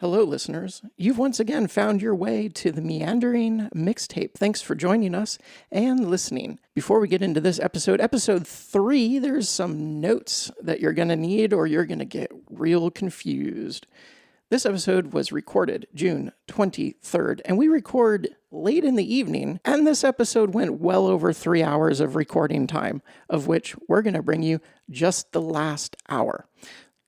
Hello, listeners. You've once again found your way to the Meandering Mixtape. Thanks for joining us and listening. Before we get into this episode, episode 3, there's some notes that you're going to need or you're going to get real confused. This episode was recorded June 23rd, and we record late in the evening, and this episode went well over 3 hours of recording time, of which we're going to bring you just the last hour.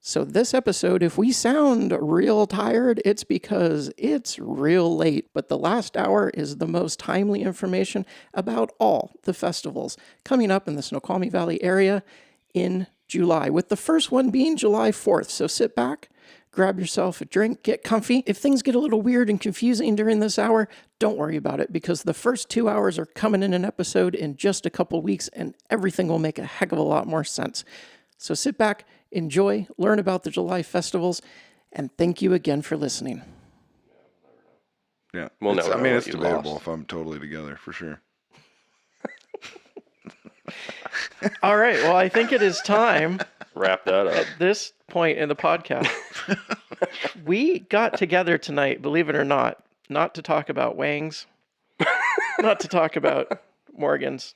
So this episode, if we sound real tired, it's because it's real late. But the last hour is the most timely information about all the festivals coming up in the Snoqualmie Valley area in July, with the first one being July 4th. So sit back, grab yourself a drink, get comfy. If things get a little weird and confusing during this hour, don't worry about it, because the first 2 hours are coming in an episode in just a couple weeks, and everything will make a heck of a lot more sense. So sit back, enjoy, learn about the July festivals, and thank you again for listening. Yeah. We'll never know it's what you debatable lost. if I'm totally together, for sure. All right, well, I think it is time Wrap that up. at this point in the podcast. We got together tonight, believe it or not to talk about Wangs, not to talk about Morgan's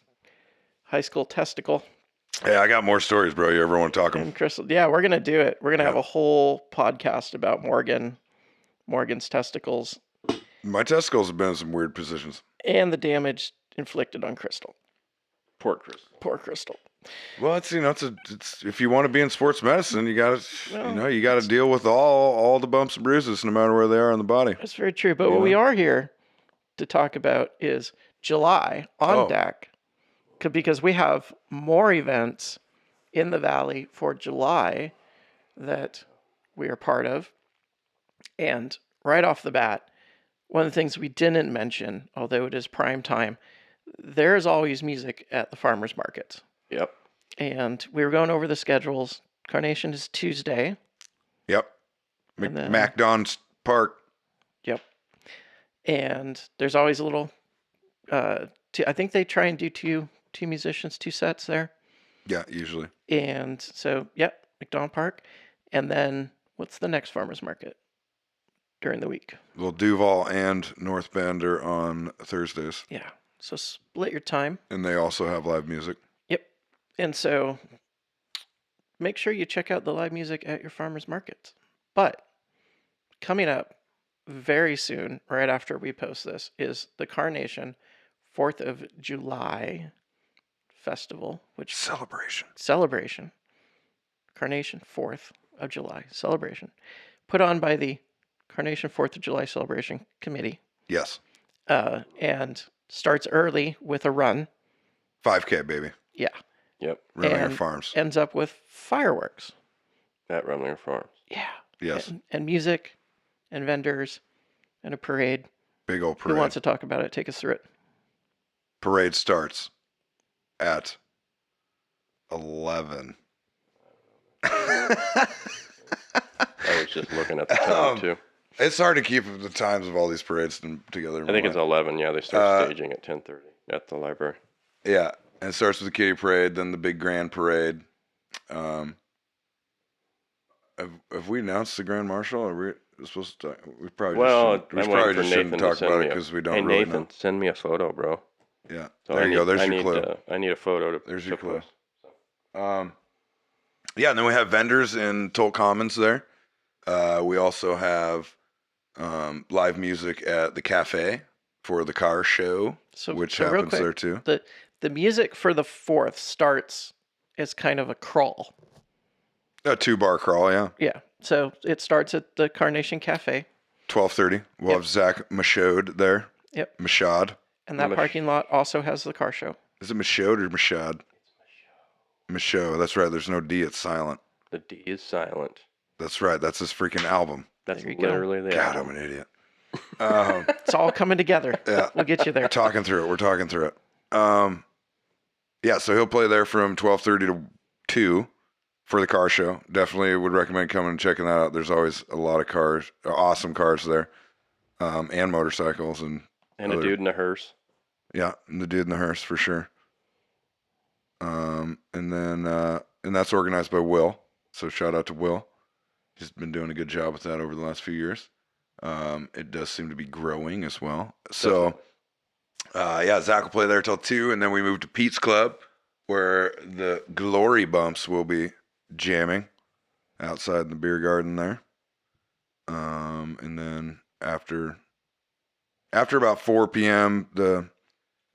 high school testicle. Hey, I got more stories, bro. You ever want to talk them? And Crystal, yeah, we're gonna do it. We're gonna have a whole podcast about Morgan's testicles, My testicles have been in some weird positions. and the damage inflicted on Crystal. Poor Chris. Poor Crystal. Well, it's if you want to be in sports medicine, you got to Well, you got to deal with all the bumps and bruises, no matter where they are on the body. That's very true. But what we are here to talk about is July on deck, because we have more events in the Valley for July that we are part of. And right off the bat, one of the things we didn't mention, although it is prime time, there's always music at the farmers markets. Yep. And we were going over the schedules. Carnation is Tuesday. Yep. And then- MacDon's Park. Yep. And there's always a little, I think they try and do two musicians, 2 sets there. Yeah, usually. And so, yep, McDonald Park. And then what's the next farmer's market during the week? Well, Duval and North Bend are on Thursdays, Yeah. So split your time. and they also have live music. Yep. And so make sure you check out the live music at your farmer's markets. But coming up very soon, right after we post this, is the Carnation 4th of July Festival, which celebration. Carnation 4th of July celebration, put on by the Carnation 4th of July Celebration Committee. Yes. And starts early with a run. 5K, baby. Yeah. Yep. Running And Farms. ends up with fireworks. At Rumlinger Farms. Yeah. Yes. And music and vendors and a parade. Big old parade. Who wants to talk about it? Take us through it. Parade starts at 11. I was just looking at the time, too. It's hard to keep the times of all these parades together. I think it's 11. Yeah, they start staging at 10:30 at the library. Yeah, and it starts with the kiddie parade, then the big grand parade. Have we announced the grand marshal? Are we supposed to? We probably Well, just shouldn't, we I'm probably waiting for just shouldn't Nathan to talk send about me it because we don't Hey, really Nathan, know. send me a photo, bro. Yeah, So there you go. There's I your need clue. I need a photo to. There's your to clue. post. Yeah, and then we have vendors in Toll Commons there. We also have live music at the cafe for the car show, which real happens quick, there too. The music for the 4th starts as kind of a crawl. A 2-bar crawl, yeah. Yeah. So it starts at the Carnation Cafe. 12:30. We'll have Zach Michaud there. Yep. Michaud. And that parking lot also has the car show. Is it Michaud or Michaud? Michaud. That's right. There's no D. It's silent. The D is silent. That's right. That's his freaking album. That's There you go. literally the God, album. I'm an idiot. It's all coming together. Yeah. We'll get you there. We're talking through it. Yeah, so he'll play there from 12:30 to 2 for the car show. Definitely would recommend coming and checking that out. There's always a lot of cars, awesome cars there, and motorcycles and And a dude in a hearse. Yeah, and the dude in the hearse for sure. And that's organized by Will. So shout out to Will. He's been doing a good job with that over the last few years. It does seem to be growing as well. So, yeah, Zach will play there till 2, and then we move to Pete's Club, where the Glory Bumps will be jamming outside the beer garden there. And then after about 4 p.m., the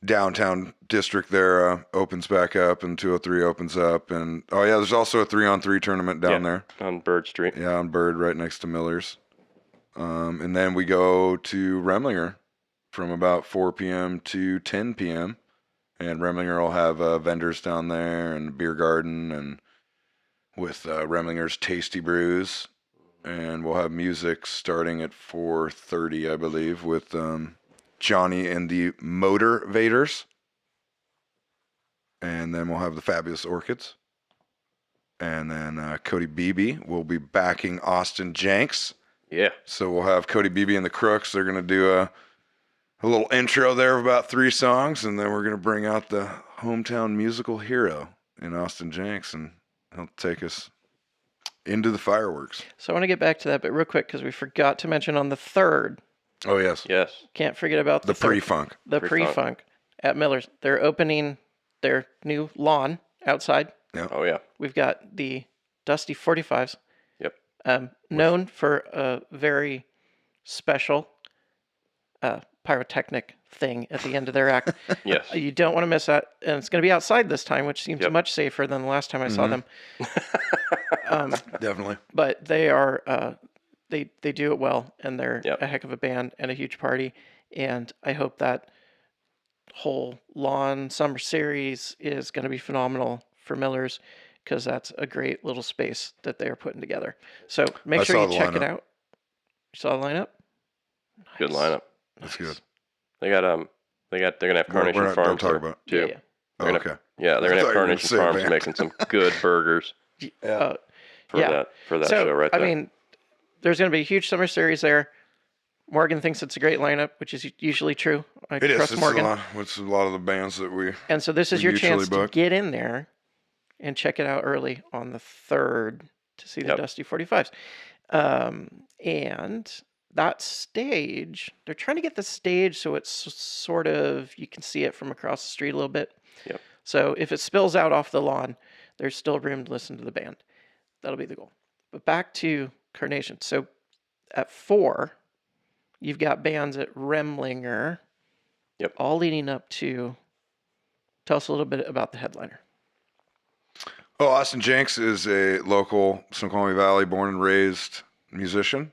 downtown district there opens back up, and 203 opens up. And, oh, yeah, there's also a 3-on-3 tournament down there. On Bird Street. Yeah, on Bird, right next to Miller's. And then we go to Remlinger from about 4 p.m. to 10 p.m. And Remlinger will have vendors down there and beer garden and with Remlinger's Tasty Brews. And we'll have music starting at 4:30, I believe, with Johnny and the Motivators. And then we'll have the Fabulous Orchids. And then Cody Beebe will be backing Austin Jenks. Yeah. So we'll have Cody Beebe and the Crooks. They're going to do a little intro there of about 3 songs, and then we're going to bring out the hometown musical hero in Austin Jenks, and he'll take us into the fireworks. So I want to get back to that, but real quick, because we forgot to mention on the 3rd. Oh, yes. Yes. Can't forget about The pre-funk. The pre-funk at Miller's. They're opening their new lawn outside. Yeah. Oh, yeah. We've got the Dusty 45s. Yep. Known for a very special pyrotechnic thing at the end of their act. Yes. You don't want to miss that. And it's going to be outside this time, which seems Yep. much safer than the last time I saw them. Definitely. But they are, they do it well, and they're Yep. a heck of a band and a huge party. And I hope that whole lawn summer series is going to be phenomenal for Miller's, because that's a great little space that they are putting together. So make sure you check it out. You saw the lineup? Good Nice. lineup. That's good. They're gonna have Carnation Don't Farms talk there, about it. too. Yeah. Oh, They're okay. Yeah, they're I gonna thought have you were Carnation gonna say Farms band. making some good burgers Yeah. for Yeah. that So, show right there. I mean, there's going to be a huge summer series there. Morgan thinks it's a great lineup, which is usually true. I It is. trust It's Morgan. it's a lot of the bands that we... And so this is we your mutually chance to book. get in there and check it out early on the 3rd to see the Yep. Dusty 45s. And that stage, they're trying to get the stage so it's sort of, you can see it from across the street a little bit. Yep. So if it spills out off the lawn, there's still room to listen to the band. That'll be the goal. But back to Carnation. So at 4, you've got bands at Remlinger. Yep. All leading up to, tell us a little bit about the headliner. Oh, Austin Jenks is a local Snoqualmie Valley born and raised musician.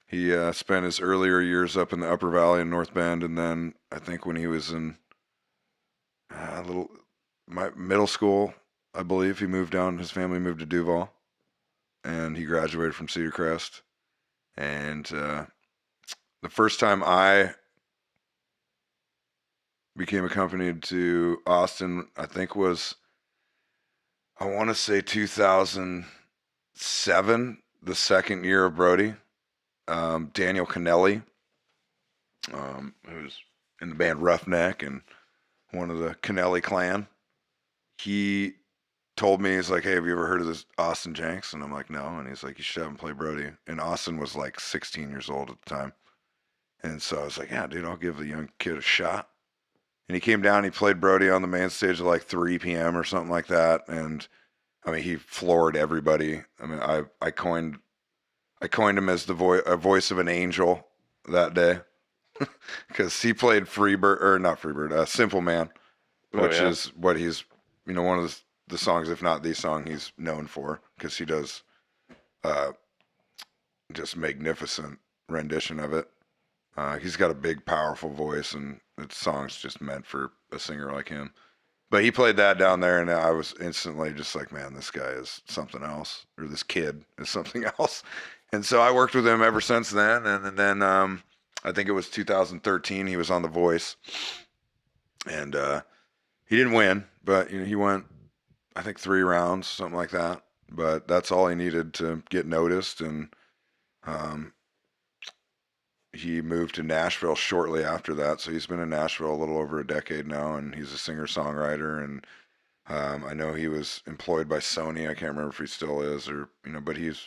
He spent his earlier years up in the Upper Valley in North Bend, and then I think when he was in middle school, I believe he moved down. His family moved to Duval, and he graduated from Cedar Crest. And the first time I became accompanied to Austin, I think was, I want to say 2007, the second year of Brody. Daniel Kennelly, who's in the band Roughneck and one of the Kennelly clan, he told me, he's like, hey, have you ever heard of this Austin Jenks? And I'm like, no. And he's like, you should have him play Brody. And Austin was like 16 years old at the time. And so I was like, yeah, dude, I'll give the young kid a shot. And he came down, he played Brody on the main stage at like 3 p.m. or something like that. And I mean, he floored everybody. I mean, I coined him as the voice of an angel that day, because he played Simple Man, which is what he's, one of the songs, if not the song, he's known for, because he does just magnificent rendition of it. He's got a big, powerful voice, and the song's just meant for a singer like him. But he played that down there, and I was instantly just like, man, this guy is something else, or this kid is something else. And so I worked with him ever since then. And then I think it was 2013, he was on The Voice. And he didn't win, but he went, I think, 3 rounds, something like that. But that's all he needed to get noticed. And he moved to Nashville shortly after that. So he's been in Nashville a little over a decade now, and he's a singer-songwriter. And I know he was employed by Sony. I can't remember if he still is, or but he's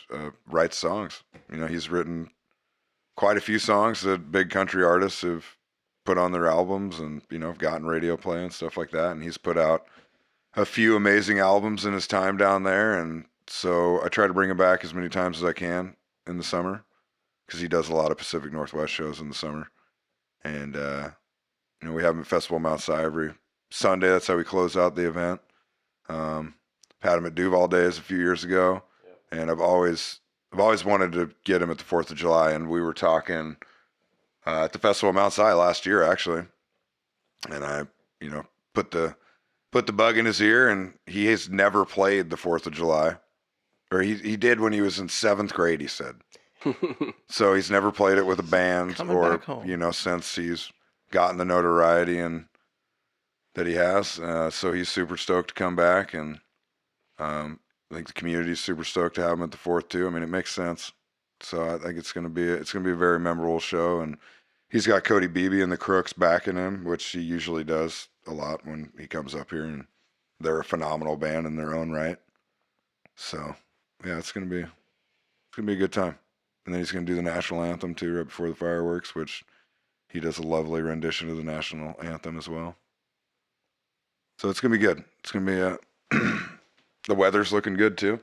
writes songs. He's written quite a few songs that big country artists have put on their albums and, have gotten radio play and stuff like that. And he's put out a few amazing albums in his time down there. And so I try to bring him back as many times as I can in the summer because he does a lot of Pacific Northwest shows in the summer. And, we have him at Festival Mount Si every Sunday. That's how we close out the event. Had him at Duval Days a few years ago. Yeah. And I've always wanted to get him at the 4th of July. And we were talking at the Festival of Mount Si last year, actually. And I, put the bug in his ear, and he has never played the 4th of July. Or he did when he was in 7th grade, he said. So he's never played it with a band since he's gotten the notoriety and that he has. So he's super stoked to come back, and I think the community's super stoked to have him at the 4th too. I mean, it makes sense. So I think it's gonna be a very memorable show, and he's got Cody Beebe and the Crooks backing him, which he usually does a lot when he comes up here, and they're a phenomenal band in their own right. So yeah, it's gonna be a good time. And then he's gonna do the national anthem too right before the fireworks, which he does a lovely rendition of the national anthem as well. So it's gonna be good. It's gonna be the weather's looking good too.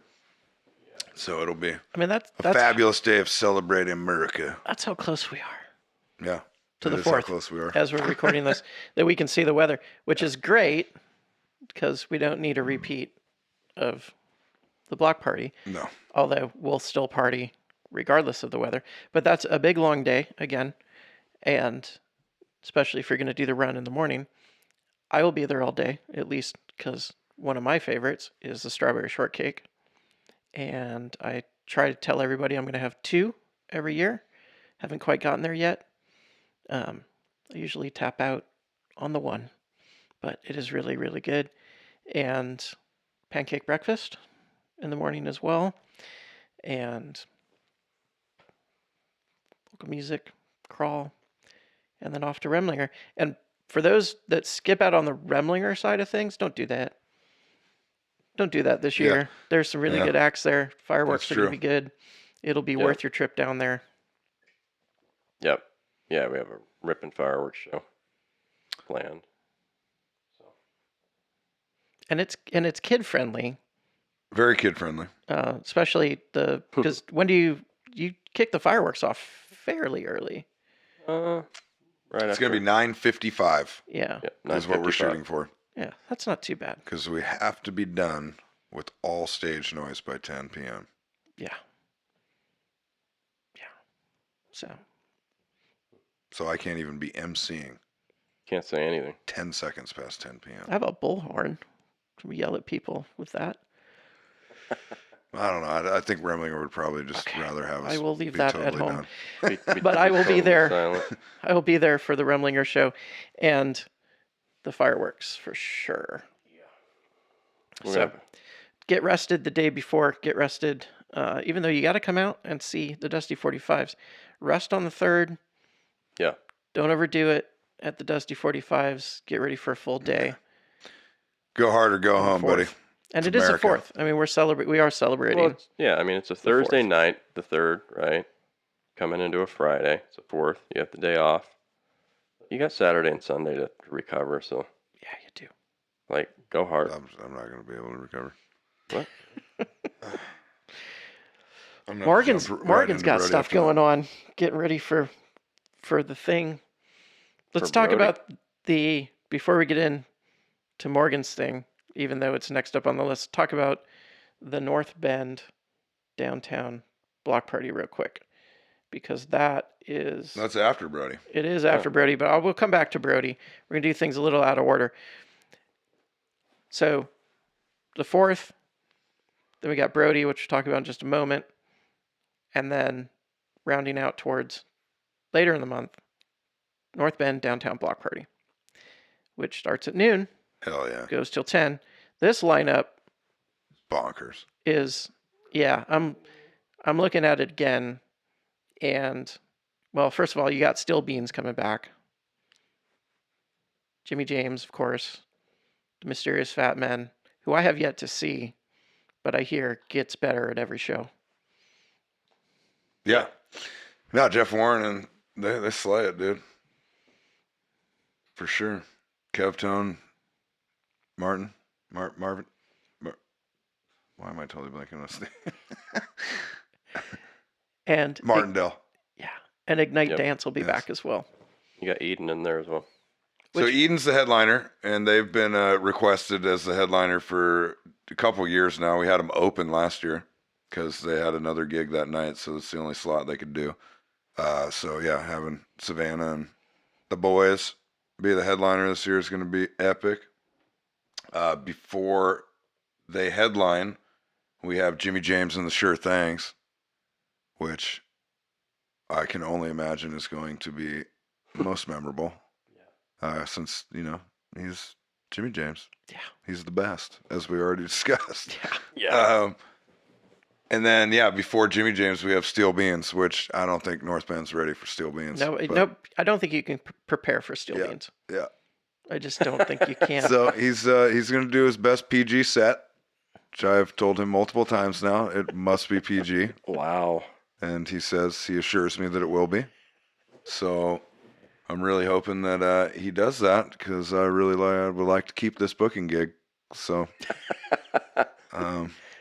So it'll be that's a fabulous day of celebrating America. That's how close we are. Yeah. To the 4th. How close we are. As we're recording this, that we can see the weather, which is great because we don't need a repeat of the block party. No. Although we'll still party regardless of the weather. But that's a big long day again. And especially if you're going to do the run in the morning, I will be there all day, at least because one of my favorites is the strawberry shortcake. And I try to tell everybody I'm going to have 2 every year. Haven't quite gotten there yet. I usually tap out on the 1, but it is really, really good. And pancake breakfast in the morning as well. And local music, crawl, and then off to Remlinger. And for those that skip out on the Remlinger side of things, don't do that. Don't do that this year. Yeah. There's some really good acts there. Fireworks are going to be good. It'll be worth your trip down there. Yep. Yeah, we have a ripping fireworks show planned. So. And it's kid friendly. Very kid friendly. Especially because when do you kick the fireworks off fairly early? Right. It's going to be 9:55. Yeah. That's what we're shooting for. Yeah, that's not too bad. Because we have to be done with all stage noise by 10 p.m. Yeah. So I can't even be emceeing. Can't say anything. 10 seconds past 10 p.m. I have a bullhorn. Can we yell at people with that? I don't know. I think Remlinger would probably just rather have us. I will leave that totally at home. Be but I will be there. Silent. I will be there for the Remlinger show and the fireworks for sure. Yeah. So get rested the day before. Get rested. Even though you got to come out and see the Dusty 45s. Rest on the 3rd. Yeah. Don't overdo it at the Dusty 45s. Get ready for a full day. Go hard or go home, buddy. And it is the 4th. I mean, we are celebrating. Well, it's a Thursday night, the 3rd, right? Coming into a Friday. It's the 4th. You have the day off. You got Saturday and Sunday to recover, so. Yeah, you do. Like, go hard. I'm not going to be able to recover. What? Morgan's got stuff going on. Getting ready for the thing. Let's talk about before we get in to Morgan's thing, even though it's next up on the list, talk about the North Bend downtown block party real quick. Because that's after Brody. It is after Brody, but we'll come back to Brody. We're going to do things a little out of order. So, the 4th, then we got Brody, which we'll talk about in just a moment. And then, rounding out towards later in the month, North Bend downtown block party, which starts at noon. Hell yeah. Goes till 10. This lineup bonkers. I'm looking at it again. And, well, first of all, you got Still Beans coming back. Jimmy James, of course. The Mysterious Fat Men, who I have yet to see, but I hear gets better at every show. Yeah. No, Jeff Warren, and they slay it, dude. For sure. Kev Tone, Martin, Marvin. Why am I totally blanking on this thing? And Martindale. Yeah. And Ignite Yep. Dance will be back as well. You got Eden in there as well. So Eden's the headliner, and they've been requested as the headliner for a couple years now. We had them open last year because they had another gig that night, so it's the only slot they could do. So yeah, having Savannah and the boys be the headliner this year is going to be epic. Before they headline, we have Jimmy James and the Sure Things, which I can only imagine is going to be most memorable. Since, he's Jimmy James. Yeah. He's the best, as we already discussed. Yeah. And then, before Jimmy James, we have Steel Beans, which I don't think North Bend's ready for Steel Beans. No, I don't think you can prepare for Steel Beans. Yeah. I just don't think you can. So he's going to do his best PG set, which I've told him multiple times now. It must be PG. Wow. And he assures me that it will be. So I'm really hoping that he does that because I would like to keep this booking gig. So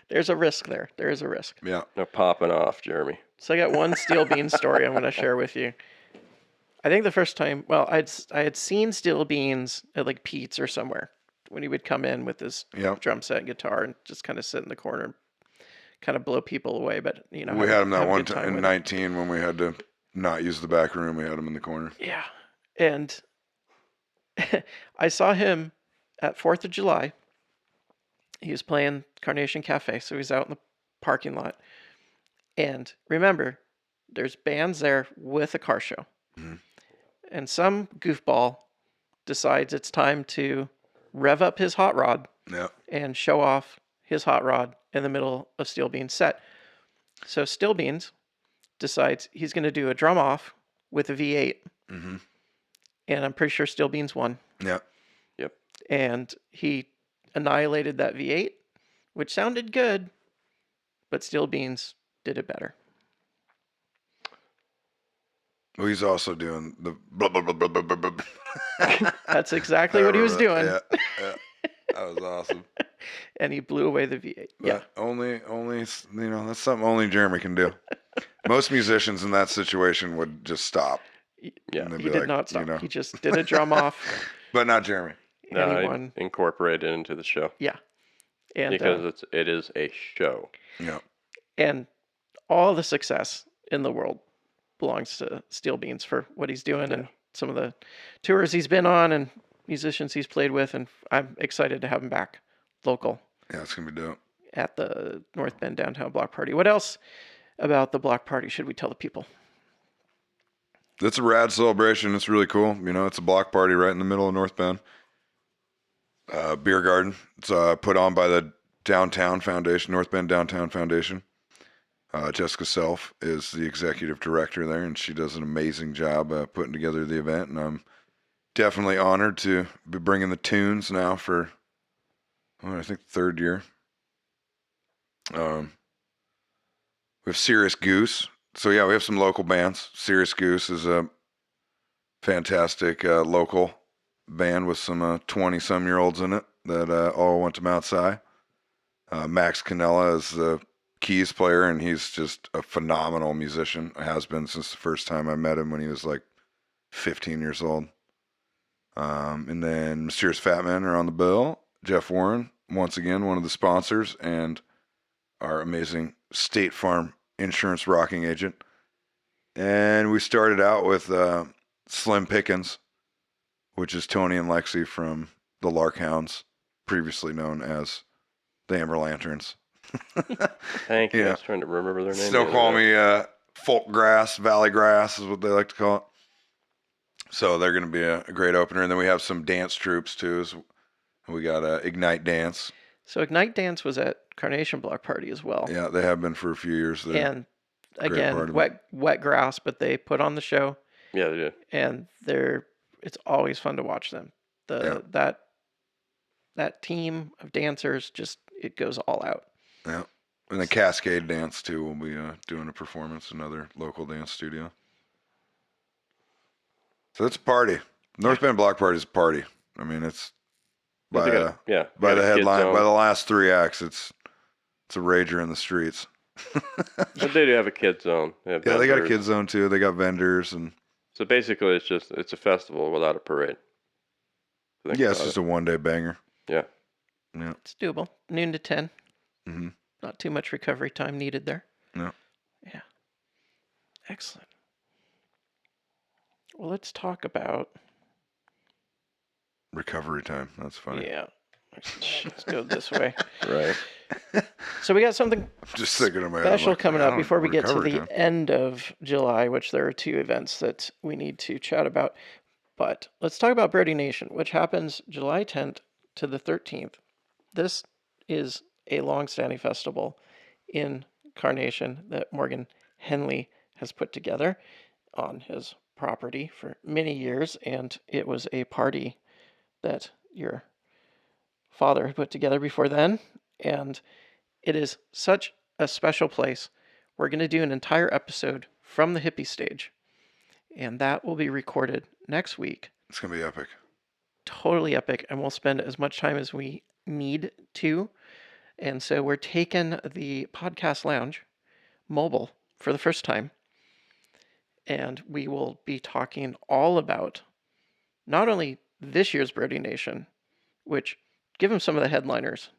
there's a risk there. There is a risk. Yeah. No popping off, Jeremy. So I got one Steel Beans story I'm going to share with you. I think the first time, I had seen Steel Beans at like Pete's or somewhere when he would come in with his drum set and guitar and just kind of sit in the corner and kind of blow people away. But we had him that one time in 19 when we had to not use the back room. We had him in the corner. Yeah. And I saw him at 4th of July. He was playing Carnation Cafe, so he's out in the parking lot. And remember, there's bands there with a car show. Mm-hmm. And some goofball decides it's time to rev up his hot rod and show off his hot rod in the middle of Steel Beans' set. So Steel Beans decides he's going to do a drum off with a V8. Mm-hmm. And I'm pretty sure Steel Beans won. Yeah. Yep. And he annihilated that V8, which sounded good, but Steel Beans did it better. Well, he's also doing the blah, blah, blah, blah, blah, blah, blah. That's exactly what he was doing. Yeah. That was awesome. And he blew away the V8. But only, that's something only Jeremy can do. Most musicians in that situation would just stop. Yeah, he did not stop. He just did a drum off. But not Jeremy. No, I incorporated it into the show. Yeah. And because it is a show. Yeah. And all the success in the world belongs to Steel Beans for what he's doing and some of the tours he's been on and musicians he's played with. And I'm excited to have him back local. Yeah, it's going to be dope. At the North Bend Downtown Block Party. What else about the block party should we tell the people? It's a rad celebration. It's really cool. It's a block party right in the middle of North Bend. Beer garden. It's put on by the Downtown Foundation, North Bend Downtown Foundation. Jessica Self is the executive director there, and she does an amazing job putting together the event. And I'm definitely honored to be bringing the tunes now for, I think, the third year. We have Serious Goose. So, we have some local bands. Serious Goose is a fantastic local band with some 20-some-year-olds in it that all went to Mount Si. Max Canella is the keys player, and he's just a phenomenal musician. Has been since the first time I met him when he was like 15 years old. And then Mysterious Fat Men are on the bill. Jeff Warren, once again, one of the sponsors, and our amazing State Farm insurance rocking agent. And we started out with Slim Pickens, which is Tony and Lexi from the Lark Hounds, previously known as the Amber Lanterns. Thank you. I was trying to remember their name. Snoqualmie folk grass, valley grass is what they like to call it. So they're going to be a great opener. And then we have some dance troops too. We got Ignite Dance. So Ignite Dance was at Carnation Block Party as well. Yeah, they have been for a few years there. And again, wet grass, but they put on the show. Yeah, they did. And it's always fun to watch them. That team of dancers it goes all out. Yeah. And the Cascade Dance too will be doing a performance, another local dance studio. So it's a party. North Bend Block Party is a party. I mean, it's by the headline, by the last 3 acts, it's a rager in the streets. But they do have a kid zone. They they got a kid zone too. They got vendors and. So basically, it's a festival without a parade. Yeah, it's just a 1-day banger. Yeah. It's doable. Noon to 10. Mm-hmm. Not too much recovery time needed there. No. Yeah. Excellent. Well, let's talk about recovery time. That's funny. Yeah. Let's go this way. Right. So we got something just thinking in my head, special coming up before we get to the time. end of July, which there are 2 events that we need to chat about. But let's talk about Brody Nation, which happens July 10th to the 13th. This is a long-standing festival in Carnation that Morgan Henley has put together on his property for many years, and it was a party that your father put together before then, and it is such a special place. We're going to do an entire episode from the hippie stage, and that will be recorded next week. It's going to be epic. Totally epic, and we'll spend as much time as we need to. And so we're taking the podcast lounge mobile for the first time, and we will be talking all about not only this year's Brody Nation, which give them some of the headliners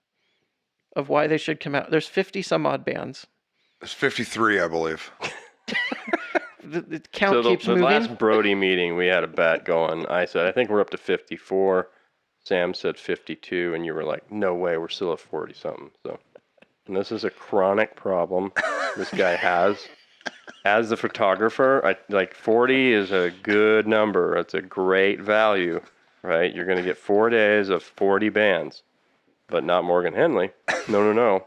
of why they should come out. There's 50 some odd bands. There's 53, I believe. The count keeps moving. moving. The last Brody meeting, we had a bet going. I said, I think we're up to 54. Sam said 52, and you were like, no way, we're still at 40-something. So, and this is a chronic problem this guy has. As the photographer, 40 is a good number. It's a great value, right? You're going to get 4 days of 40 bands, but not Morgan Henley. No.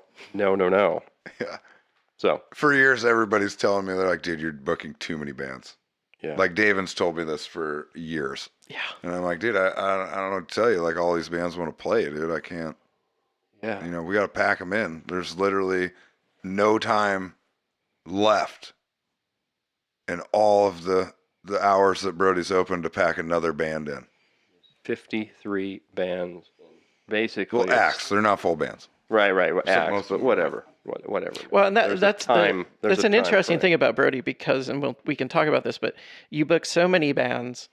Yeah. So for years, everybody's telling me, they're like, dude, you're booking too many bands. Yeah. Like Davin's told me this for years. Yeah. And I'm like, dude, I don't know what to tell you. Like, all these bands want to play, dude. I can't. Yeah. You know, we got to pack them in. There's literally no time left in all of the hours that Brody's open to pack another band in. 53 bands. Basically. Well, acts. They're not full bands. Right. Acts, but whatever. Well, and that's an interesting frame. thing about Brody, because, and we can talk about this, but you book so many bands.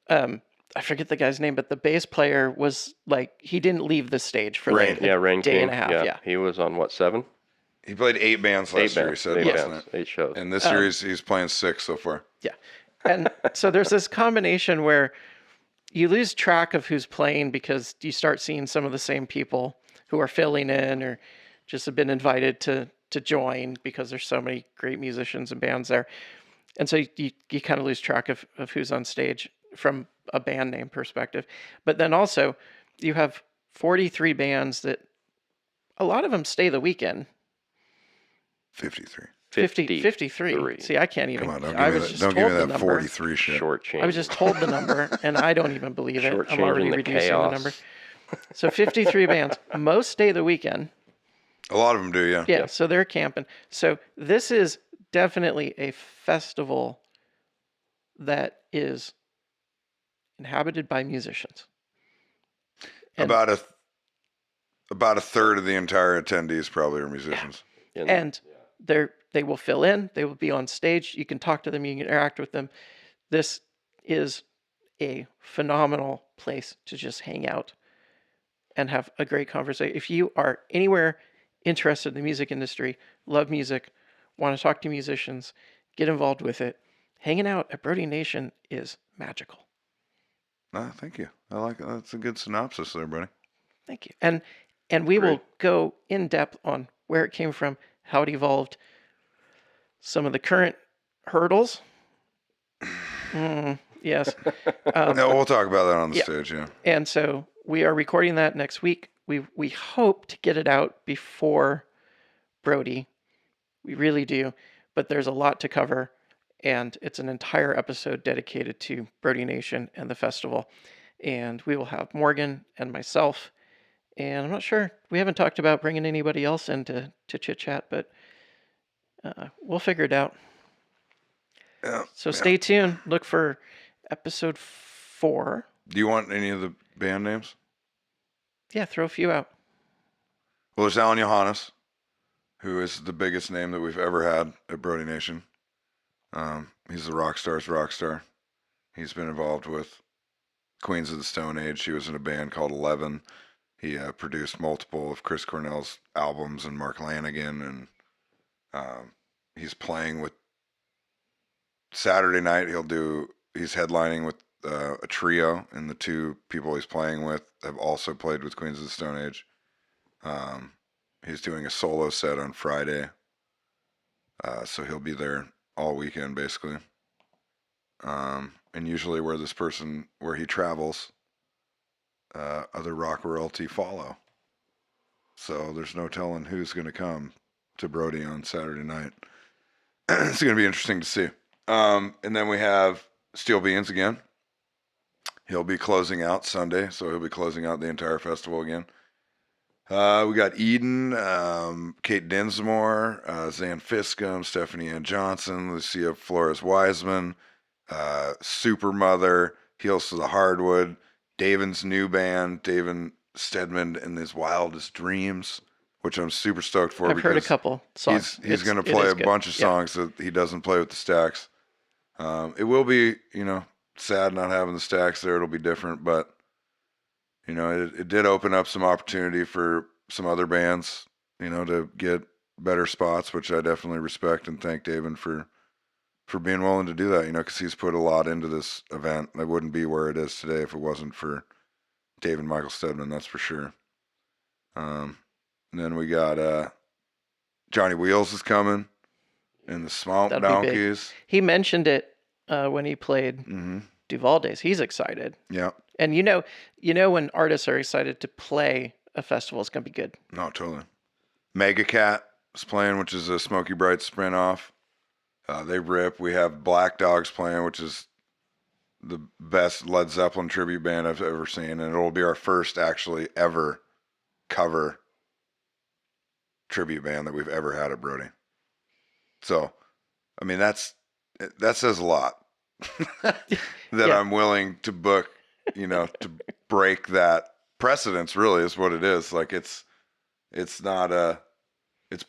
I forget the guy's name, but the bass player was like, he didn't leave the stage for Rain. like a Rain day King. and a half. Yeah. He was on what, 7? He played 8 bands last year, he said, wasn't it? 8 shows. And this year he's playing 6 so far. Yeah. And so there's this combination where you lose track of who's playing because you start seeing some of the same people who are filling in or just have been invited to join because there's so many great musicians and bands there. And so you kind of lose track of who's on stage from a band name perspective. But then also you have 43 bands that a lot of them stay the weekend. 53. 53. See, I can't even. Come on, I was just don't told give me the that number. 43 shit. Shortchanging. I was just told the number, and I don't even believe it. I'm already reducing the number. So 53 bands. Most stay the weekend. A lot of them do, yeah. Yeah, so they're camping. So this is definitely a festival that is inhabited by musicians. And, about a third of the entire attendees probably are musicians. Yeah. And they will fill in. They will be on stage. You can talk to them. You can interact with them. This is a phenomenal place to just hang out and have a great conversation. If you are anywhere interested in the music industry, love music, want to talk to musicians, get involved with it, hanging out at Brody Nation is magical. Thank you. I like it. That's a good synopsis there, buddy. Thank you. And we will go in depth on where it came from, how it evolved, some of the current hurdles. Yes. No, we'll talk about that on the stage, yeah. And so we are recording that next week. We hope to get it out before Brody. We really do. But there's a lot to cover, and it's an entire episode dedicated to Brody Nation and the festival. And we will have Morgan and myself. And I'm not sure. We haven't talked about bringing anybody else in to chit-chat, but we'll figure it out. Yeah, So stay tuned. Look for episode 4. Do you want any of the band names? Yeah, throw a few out. Well, there's Alan Johannes, who is the biggest name that we've ever had at Brody Nation. He's the rock star's rock star. He's been involved with Queens of the Stone Age. He was in a band called 11. He produced multiple of Chris Cornell's albums and Mark Lanigan, and he's playing with Saturday night. He's headlining with a trio, and the two people he's playing with have also played with Queens of the Stone Age. He's doing a solo set on Friday, so he'll be there all weekend basically. And usually where he travels, other rock royalty follow. So there's no telling who's going to come to Brody on Saturday night. It's going to be interesting to see. And then we have Steel Beans again. He'll be closing out Sunday, so he'll be closing out the entire festival again. We got Eden, Kate Dinsmore, Zan Fiscum, Stephanie Ann Johnson, Lucia Flores-Wiseman, Supermother, Heels to the Hardwood, Davin's new band, Davin Stedman and His Wildest Dreams, which I'm super stoked for. I've heard a couple songs. He's going to play a bunch of songs that he doesn't play with the Stacks. It will be, sad not having the Stacks there. It'll be different, but it did open up some opportunity for some other bands, to get better spots, which I definitely respect and thank Davin for being willing to do that, because he's put a lot into this event. It wouldn't be where it is today if it wasn't for Dave and Michael Stedman, that's for sure. And then we got Johnny Wheels is coming, and the Swamp Donkeys. He mentioned it when he played Duval Days. He's excited. Yeah. And when artists are excited to play a festival, it's going to be good. No, totally. Mega Cat is playing, which is a Smokey Bright spin-off. They rip. We have Black Dogs playing, which is the best Led Zeppelin tribute band I've ever seen, and it'll be our first actually ever cover tribute band that we've ever had at Brody. So, I mean, that says a lot. That I'm willing to book, to break that precedence. Really, is what it is. Like it's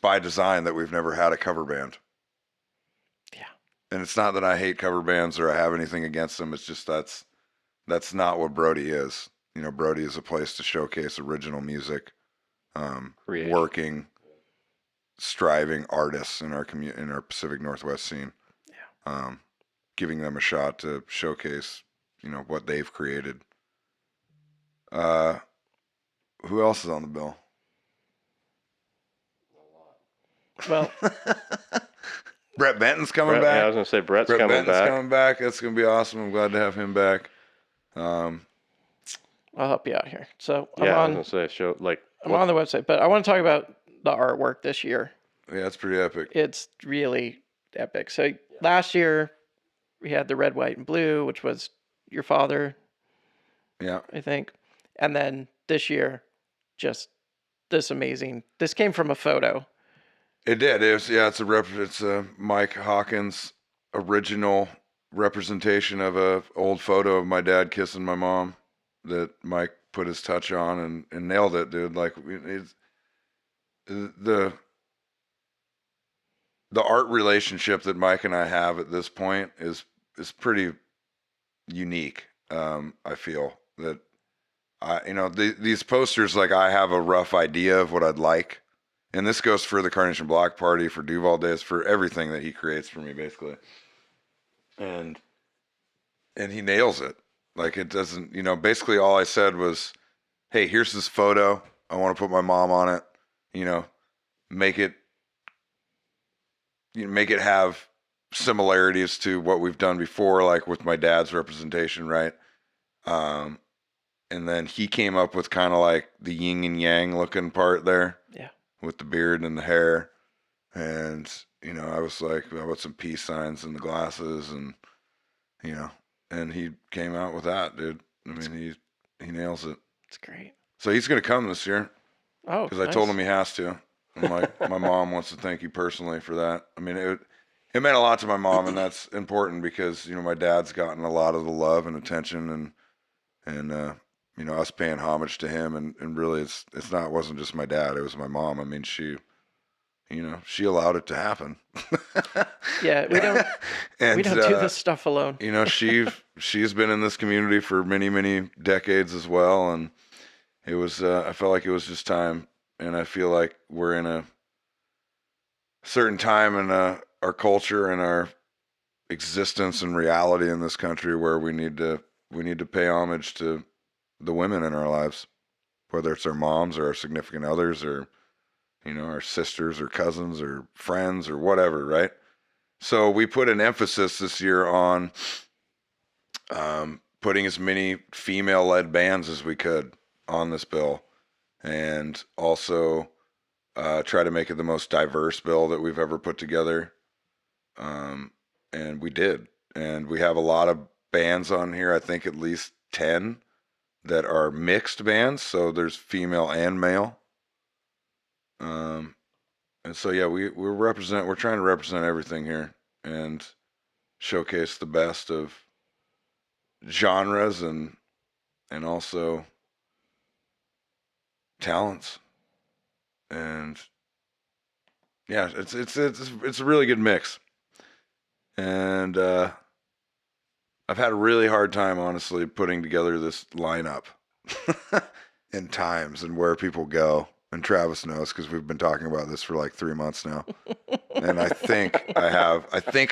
by design that we've never had a cover band. Yeah. And it's not that I hate cover bands or I have anything against them. It's just that's not what Brody is. Brody is a place to showcase original music, working, striving artists in our in our Pacific Northwest scene. Yeah. Giving them a shot to showcase, what they've created. Who else is on the bill? Well, Brett Benton's coming back. Yeah, I was going to say Brett's coming back. That's going to be awesome. I'm glad to have him back. I'll help you out here. So I was going to say I'm on the website, but I want to talk about the artwork this year. Yeah, it's pretty epic. It's really epic. So last year we had the red, white, and blue, which was your father. Yeah. I think. And then this year, just this amazing. This came from a photo. It did. It's a Mike Hawkins original representation of a old photo of my dad kissing my mom that Mike put his touch on and nailed it, dude. Like the art relationship that Mike and I have at this point is pretty unique. I feel that these posters, like I have a rough idea of what I'd like. And this goes for the Carnation Block Party, for Duval Days, for everything that he creates for me, basically. And he nails it. Like it doesn't, basically all I said was, hey, here's this photo. I want to put my mom on it. Make it have similarities to what we've done before, like with my dad's representation, right? And then he came up with kind of like the yin and yang looking part there. Yeah. With the beard and the hair. And, I was like, I put some peace signs in the glasses and, and he came out with that, dude. I mean, he nails it. It's great. So he's going to come this year. Oh, because I told him he has to. I'm like, my mom wants to thank you personally for that. I mean, it meant a lot to my mom, and that's important because my dad's gotten a lot of the love and attention, and us paying homage to him, and really it wasn't just my dad, it was my mom. I mean, she allowed it to happen. Yeah, we don't do this stuff alone. She's been in this community for many, many decades as well, and it was I felt like it was just time, and I feel like we're in a certain time in our culture and our existence and reality in this country where we need to pay homage to the women in our lives, whether it's our moms or our significant others or our sisters or cousins or friends or whatever, right? So we put an emphasis this year on putting as many female-led bands as we could on this bill, and also try to make it the most diverse bill that we've ever put together. And we did. And we have a lot of bands on here, I think at least 10 that are mixed bands. So there's female and male. And so, yeah, we're trying to represent everything here and showcase the best of genres and also talents. And yeah, it's a really good mix. And I've had a really hard time, honestly, putting together this lineup and times and where people go. And Travis knows because we've been talking about this for like 3 months now. And I think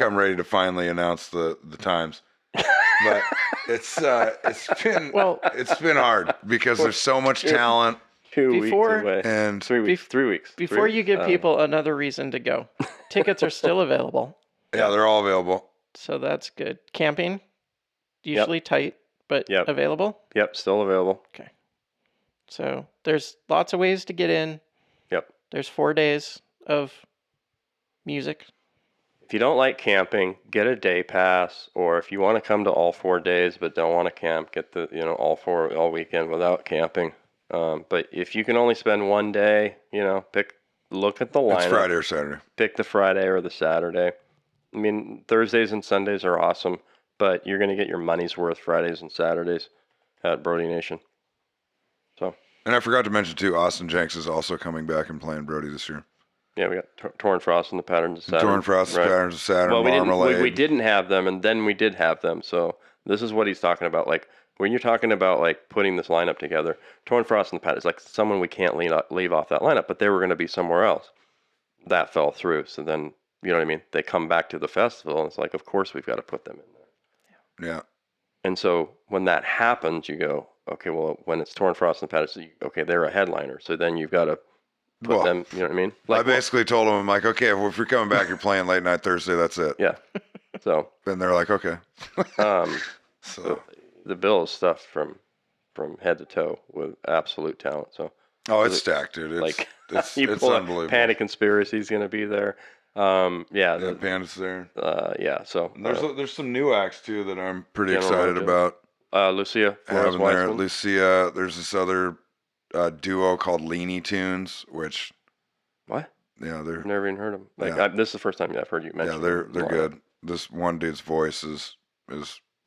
I'm ready to finally announce the times. But it's been hard because there's so much talent. 2 weeks away. And 3 weeks. 3 weeks. Before you give people another reason to go, tickets are still available. Yeah, they're all available. So that's good. Camping, usually tight, but available? Yep, still available. Okay. So there's lots of ways to get in. Yep. There's 4 days of music. If you don't like camping, get a day pass, or if you want to come to all 4 days but don't want to camp, get the all weekend without camping. But if you can only spend 1 day, look at the lineup. It's Friday or Saturday. Pick the Friday or the Saturday. I mean, Thursdays and Sundays are awesome, but you're going to get your money's worth Fridays and Saturdays at Brody Nation. So. And I forgot to mention too, Austin Jenks is also coming back and playing Brody this year. Yeah, we got Torn Frost and the Patterns of Saturn. Torn Frost, right. Patterns of Saturn, well, Marmalade. We didn't have them, and then we did have them. So this is what he's talking about. Like, when you're talking about, like, putting this lineup together, Torn Frost and the Patterns, like, someone we can't leave off that lineup, but they were going to be somewhere else. That fell through. So then, you know what I mean? They come back to the festival, and it's like, of course we've got to put them in there. Yeah. And so when that happens, you go, okay, well, when it's Torn Frost and the Patterns, okay, they're a headliner. So then you've got to put them, you know what I mean? Like, I basically told them, I'm like, okay, well, if you're coming back, you're playing late night Thursday, that's it. Yeah. So. And they're like, okay. So the bill is stuffed from head to toe with absolute talent. So. Oh, it's stacked, dude. It's unbelievable. Panic Conspiracy's going to be there. Yeah, Panda's there. Yeah, so. There's some new acts, too, that I'm pretty excited about. Lucia. Having there. Lucia, there's this other duo called Leany Tunes, which what? Yeah, I've never even heard of them. This is the first time I've heard you mention. Yeah, they're good. This one dude's voice is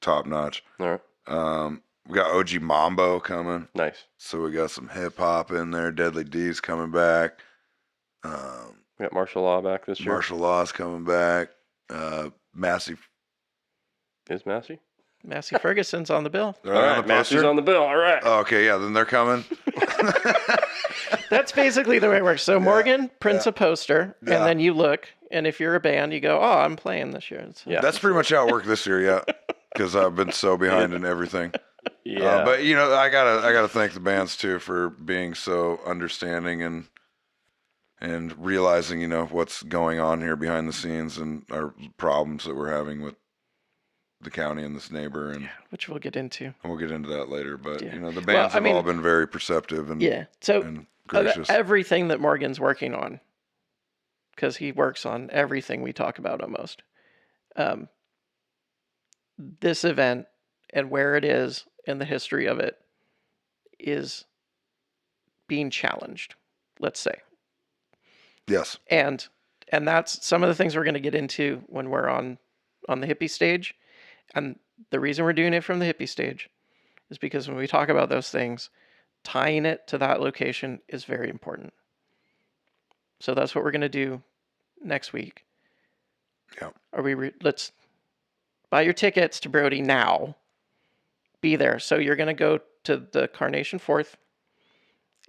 top notch. All right. We got OG Mambo coming. Nice. So we got some hip hop in there. Deadly D's coming back. We got Martial Law back this year. Martial Law's coming back. Massey. Is Massey? Massey Ferguson's on the bill. All right, Massey's on the bill. All right. Oh, okay, yeah, then they're coming. That's basically the way it works. So Morgan prints a poster, and then you look, and if you're a band, you go, "Oh, I'm playing this year." So. Yeah, that's pretty much how it worked this year. Yeah, because I've been so behind in everything. Yeah, but I gotta thank the bands too for being so understanding and realizing what's going on here behind the scenes and our problems that we're having with the county and this neighbor, and which we'll get into. And we'll get into that later. But the bands have all been very perceptive and and gracious. Everything that Morgan's working on, because he works on everything we talk about almost. This event and where it is and the history of it is being challenged, let's say. Yes. And And that's some of the things we're going to get into when we're on the hippie stage. And the reason we're doing it from the hippie stage is because when we talk about those things, tying it to that location is very important. So that's what we're going to do next week. Yeah. Let's buy your tickets to Brody now. Be there. So you're going to go to the Carnation 4th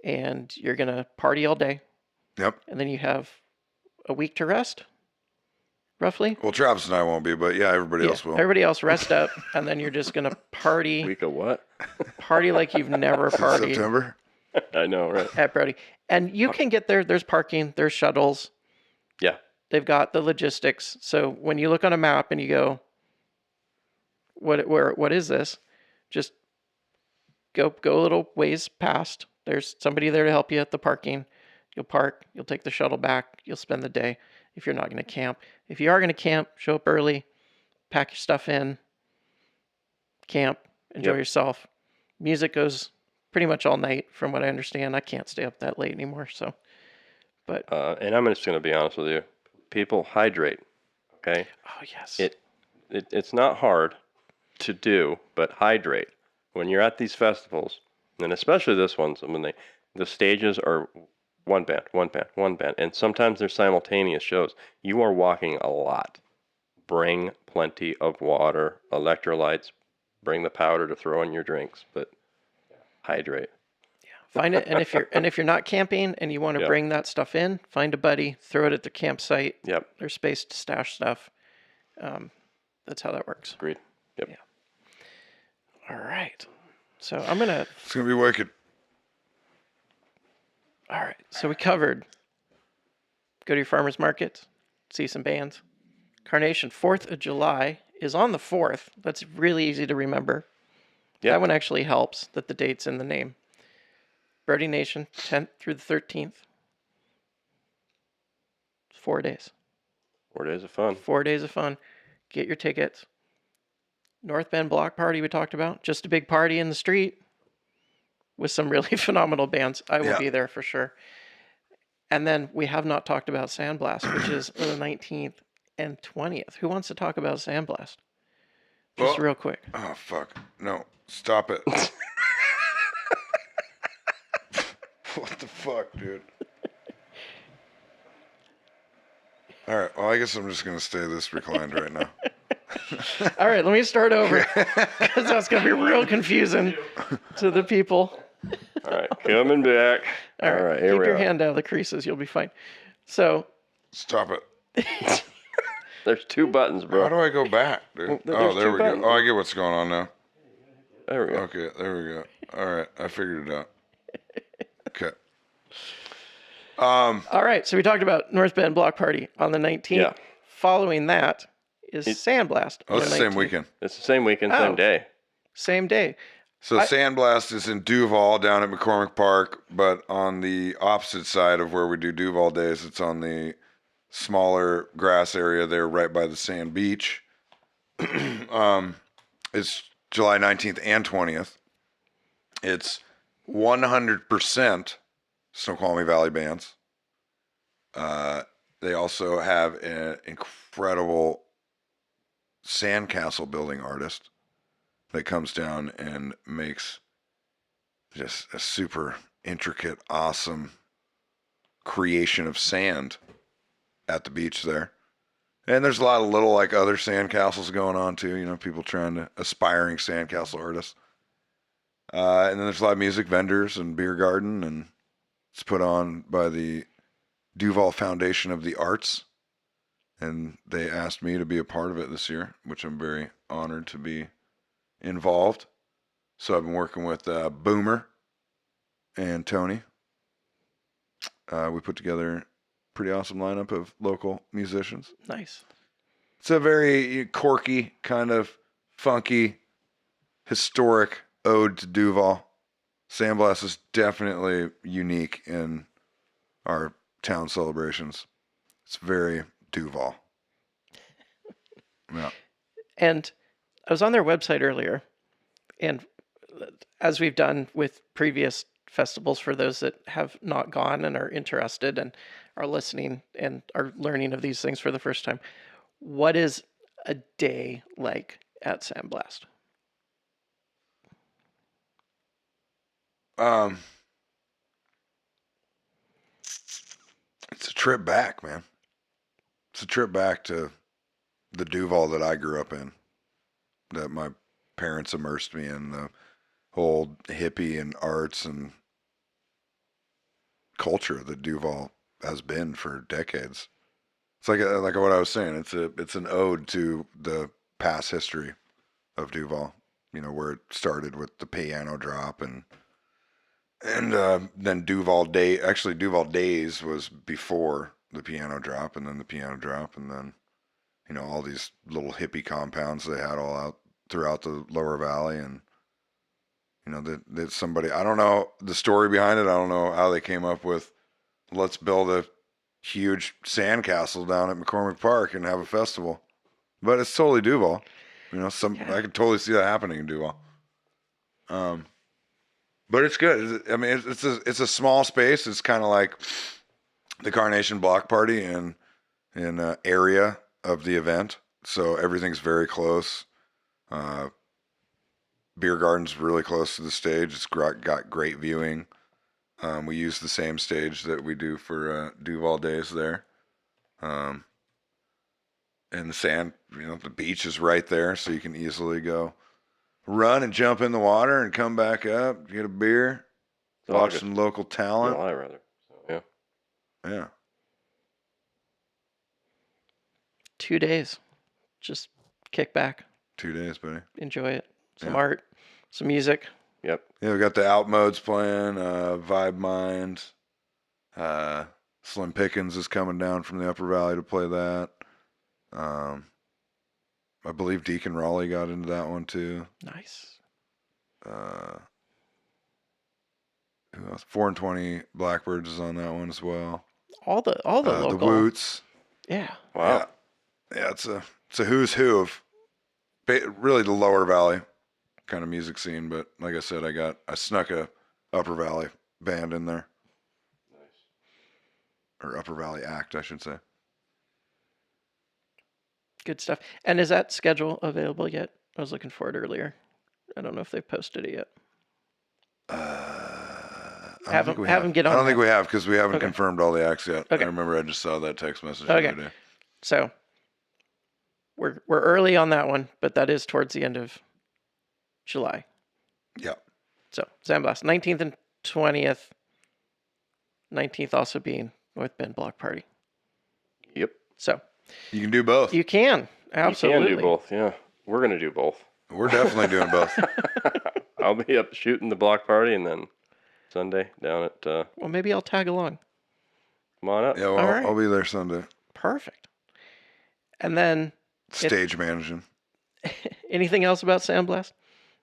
and you're going to party all day. Yep. And then you have a week to rest, roughly. Well, Travis and I won't be, but yeah, everybody else will. Everybody else rest up, and then you're just going to party. Week of what? Party like you've never partied. September? I know, right? At Brody. And you can get there. There's parking. There's shuttles. Yeah. They've got the logistics. So when you look on a map and you go, what is this? Just go a little ways past. There's somebody there to help you at the parking. You'll park. You'll take the shuttle back. You'll spend the day if you're not going to camp. If you are going to camp, show up early, pack your stuff in, camp, enjoy yourself. Music goes pretty much all night from what I understand. I can't stay up that late anymore. So, but and I'm just going to be honest with you. People hydrate. Okay. oh yes, It's not hard to do, but hydrate when you're at these festivals, and especially this one. When the stages are one band, and sometimes they're simultaneous shows. You are walking a lot. Bring plenty of water, electrolytes. Bring the powder to throw in your drinks, but hydrate. find it. And if you're not camping and you want to bring that stuff in, find a buddy, throw it at the campsite. Yep. There's space to stash stuff. That's how that works. Agreed. Yep. Yeah. All right. So it's gonna be wicked. All right. So we covered go to your farmer's market, see some bands. Carnation 4th of July is on the 4th. That's really easy to remember. Yeah. That one actually helps that the date's in the name. Brody Nation, 10th through the 13th. 4 days. 4 days of fun. 4 days of fun. Get your tickets. North Bend Block Party we talked about. Just a big party in the street with some really phenomenal bands. I will be there for sure. And then we have not talked about Sandblast, which is the 19th and 20th. Who wants to talk about Sandblast? Just real quick. Oh, fuck. No. Stop it. What the fuck, dude? All right. Well, I guess I'm just going to stay this reclined right now. All right, let me start over because that's going to be real confusing to the people. All right, coming back. All right, here keep we your are. hand out of the creases. You'll be fine. So, Stop it. There's two buttons, bro. How do I go back, dude? There's there two we buttons. go. Oh, I get what's going on now. There we go. Okay, there we go. All right, I figured it out. Okay. all right, so we talked about North Bend Block Party on the 19th. Yeah. Following that is Sandblast. Oh, on it's the the same 19th. weekend. It's the same weekend, Oh. same day. Same day. So Sandblast is in Duval down at McCormick Park, but on the opposite side of where we do Duval days, it's on the smaller grass area there right by the sand beach. It's July 19th and 20th. It's 100% Snoqualmie Valley bands. They also have an incredible sandcastle building artist that comes down and makes just a super intricate, awesome creation of sand at the beach there. And there's a lot of little like other sandcastles going on too, you know, people trying to aspiring sandcastle artists. And then there's a lot of music vendors and beer garden, and it's put on by the Duval Foundation of the Arts. And they asked me to be a part of it this year, which I'm very honored to be involved. So I've been working with Boomer and Tony. We put together a pretty awesome lineup of local musicians. Nice. It's a very quirky, kind of funky, historic ode to Duval. Sandblast is definitely unique in our town celebrations. It's very Duval. Yeah. And I was on their website earlier, and as we've done with previous festivals for those that have not gone and are interested and are listening and are learning of these things for the first time. What is a day like at Sandblast? It's a trip back, man. It's a trip back to the Duval that I grew up in, that my parents immersed me in, the whole hippie and arts and culture that Duval has been for decades. It's like what I was saying. It's an ode to the past history of Duval. You know, where it started with the piano drop and then Duval Day. Actually, Duval Days was before the piano drop, and then the piano drop, and then all these little hippie compounds they had all out throughout the lower valley, and that somebody, I don't know the story behind it. I don't know how they came up with, let's build a huge sandcastle down at McCormick Park and have a festival, but it's totally Duval. I could totally see that happening in Duval. But it's good. I mean, it's a small space. It's kind of like the Carnation Block Party in area of the event, so everything's very close. Beer garden's really close to the stage. It's got great viewing. We use the same stage that we do for Duval Days there. And the sand, the beach is right there, so you can easily go run and jump in the water and come back up, get a beer, watch some local talent. July, rather. So, yeah. Yeah. 2 days. Just kick back. 2 days, buddy. Enjoy it. Some art, some music. Yep. Yeah, we got the Out Modes playing, Vibe Mind. Slim Pickens is coming down from the Upper Valley to play that. I believe Deacon Raleigh got into that one too. Nice. Who else? 4 and 20 Blackbirds is on that one as well. All the local. The Woots. Yeah. Wow. Yeah, it's a who's who of really the Lower Valley kind of music scene. But like I said, I snuck a Upper Valley band in there. Nice. Or Upper Valley act, I should say. Good stuff. And is that schedule available yet? I was looking for it earlier. I don't know if they've posted it yet. Have them get on. I don't think we have, because we haven't Okay. confirmed all the acts yet. Okay. I remember I just saw that text message the Okay. other day. So we're early on that one, but that is towards the end of July. Yeah. So Sandblast, 19th and 20th. 19th also being North Bend Block Party. Yep. So You can do both. you can. Absolutely. You can do both, yeah. We're going to do both. We're definitely doing both. I'll be up shooting the block party, and then Sunday down at... Well, maybe I'll tag along. come on up. Yeah, well, All right. I'll be there Sunday. Perfect. And then Stage managing. anything else about Sandblast?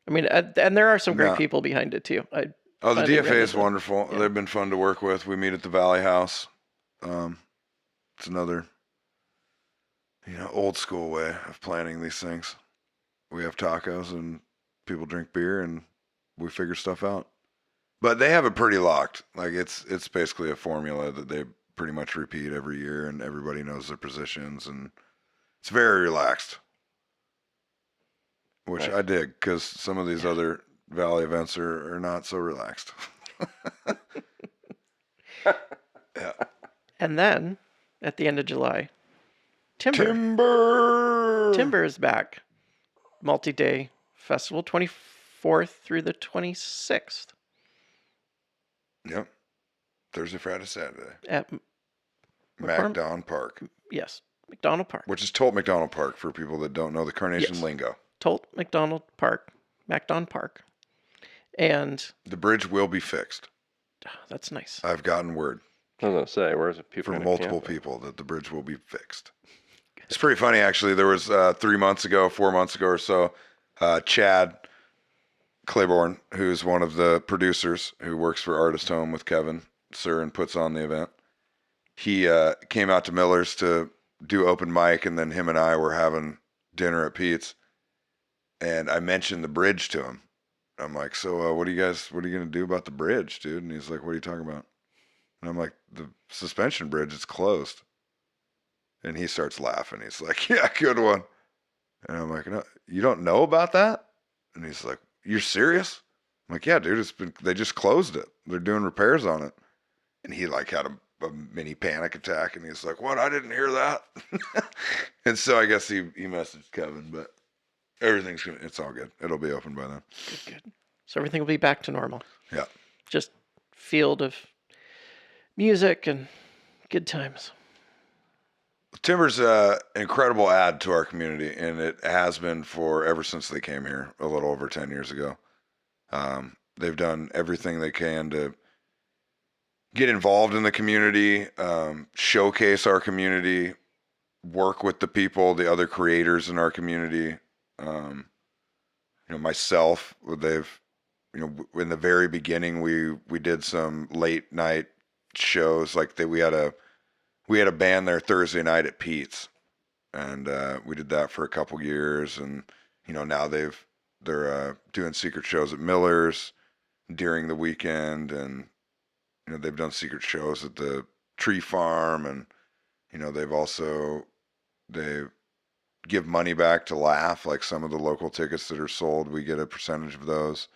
I mean, and there are some great No. people behind it too. The find it DFA really is fun. wonderful. Yeah. They've been fun to work with. We meet at the Valley House. It's another, old school way of planning these things. We have tacos and people drink beer and we figure stuff out. But they have it pretty locked. Like it's basically a formula that they pretty much repeat every year, and everybody knows their positions, and it's very relaxed, which Nice. I dig, because some of these other Valley events are not so relaxed. Yeah. And then at the end of July, Timber is back. Multi-day festival, 24th through the 26th Yep. Thursday, Friday, Saturday. at MacDon Park, McDonald Park. which is Tolt McDonald Park for people that don't know the Carnation Yes. lingo. Tolt McDonald Park, MacDon Park. And The bridge will be fixed. that's nice. I've gotten word I was going to say, where's the people from gonna multiple camp? people that the bridge will be fixed. It's pretty funny, actually. There was 4 months ago or so, Chad Claiborne, who's one of the producers who works for Artist Home with Kevin Sir and puts on the event. He came out to Miller's to do open mic, and then him and I were having dinner at Pete's. And I mentioned the bridge to him. I'm like, so what are you gonna do about the bridge, dude? And he's like, what are you talking about? And I'm like, the suspension bridge is closed. And he starts laughing. He's like, yeah, good one. And I'm like, no, you don't know about that? And he's like, you're serious? I'm like, yeah, dude, they just closed it. They're doing repairs on it. And he like had a mini panic attack, and he's like, what? I didn't hear that. And so I guess he messaged Kevin, but it's all good. It'll be open by then. Good. So everything will be back to normal. Yeah. Just field of music and good times. Timber's an incredible add to our community, and it has been for ever since they came here a little over 10 years ago. They've done everything they can to get involved in the community, showcase our community, work with the people, the other creators in our community. Myself, in the very beginning, we did some late night shows. Like we had a band there Thursday night at Pete's, and we did that for a couple years. And now they're doing secret shows at Miller's during the weekend, and they've done secret shows at the tree farm, and they give money back to Laugh, like some of the local tickets that are sold, we get a percentage of those.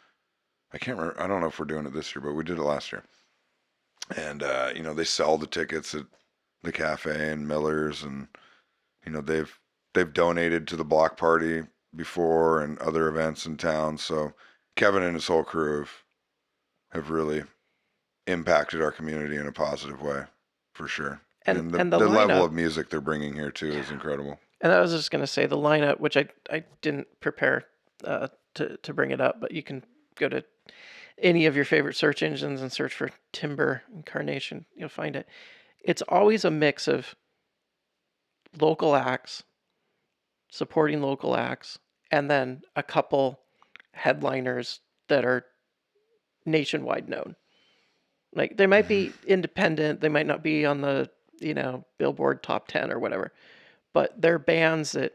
I can't remember. I don't know if we're doing it this year, but we did it last year. And they sell the tickets at the cafe and Miller's, and they've donated to the block party before and other events in town. So Kevin and his whole crew have really impacted our community in a positive way, for sure. And the level of music they're bringing here too is incredible. And I was just going to say the lineup, which I didn't prepare to bring it up, but you can go to any of your favorite search engines and search for Timber Incarnation. You'll find it. It's always a mix of local acts, supporting local acts, and then a couple headliners that are nationwide known. Like they might be independent, they might not be on the Billboard top 10 or whatever, but they're bands that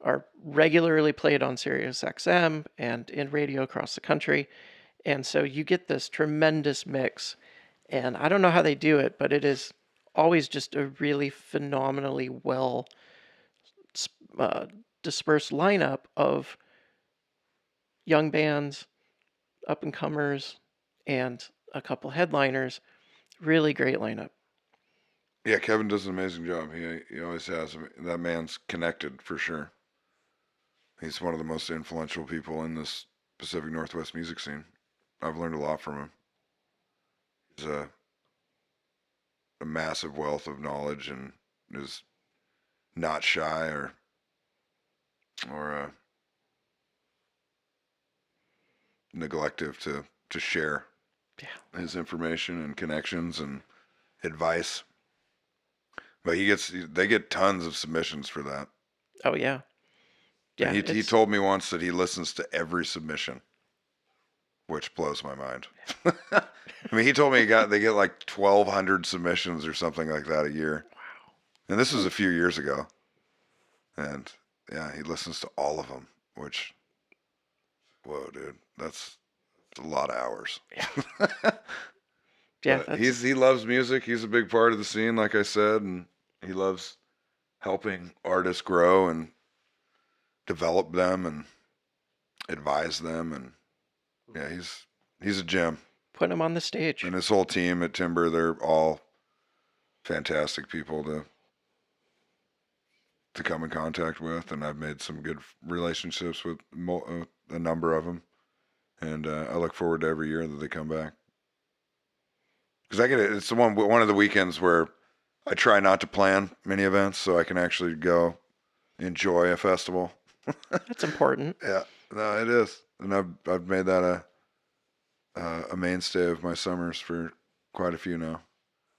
are regularly played on Sirius XM and in radio across the country. And so you get this tremendous mix. And I don't know how they do it, but it is always just a really phenomenally well dispersed lineup of young bands, up and comers, and a couple headliners. Really great lineup. Yeah, Kevin does an amazing job. He always has. That man's connected for sure. He's one of the most influential people in this Pacific Northwest music scene. I've learned a lot from him. He's a massive wealth of knowledge and is not shy or neglective to share his information and connections and advice. But they get tons of submissions for that. Oh yeah. Yeah. And he told me once that he listens to every submission, which blows my mind. I mean, he told me they get like 1,200 submissions or something like that a year. Wow. And this was a few years ago. And yeah, he listens to all of them, which, whoa, dude, that's a lot of hours. Yeah. Yeah, he loves music. He's a big part of the scene, like I said, and he loves helping artists grow and develop them and advise them. And yeah, he's a gem. Put him on the stage. And his whole team at Timber, they're all fantastic people to come in contact with, and I've made some good relationships with a number of them, and I look forward to every year that they come back. Because it's one of the weekends where I try not to plan many events so I can actually go enjoy a festival. That's important. Yeah, no, it is, and I've made that a mainstay of my summers for quite a few now.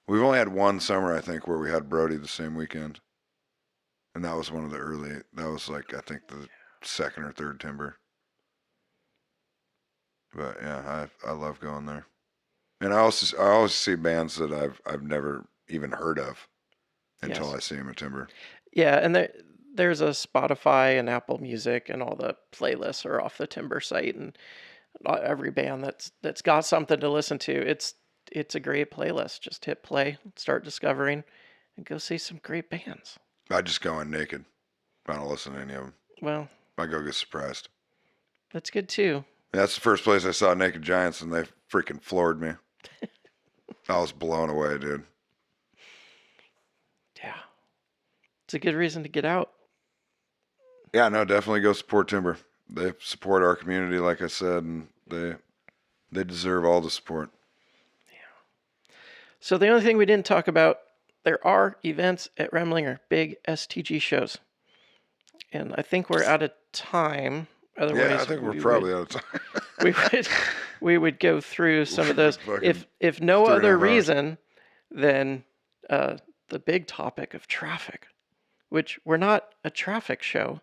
We've only had one summer, I think, where we had Brody the same weekend, and that was one of the early. That was like I think the second or third Timber. But yeah, I love going there. And I always see bands that I've never even heard of until I see them at Timber. Yeah, and there's a Spotify and Apple Music, and all the playlists are off the Timber site, and every band that's got something to listen to. It's a great playlist. Just hit play, start discovering, and go see some great bands. I just go in naked. I don't listen to any of them. Well, I go get surprised. that's good too. That's the first place I saw Naked Giants, and they freaking floored me. I was blown away, dude. Yeah. It's a good reason to get out. Yeah, no, definitely go support Timber. They support our community, like I said, and they deserve all the support. So the only thing we didn't talk about, there are events at Remlinger, big STG shows. And I think we're out of time. Otherwise, Yeah, I think we're probably out of time. we would go through some of those. Fucking If no 3.5 other hours. reason than the big topic of traffic, which we're not a traffic show.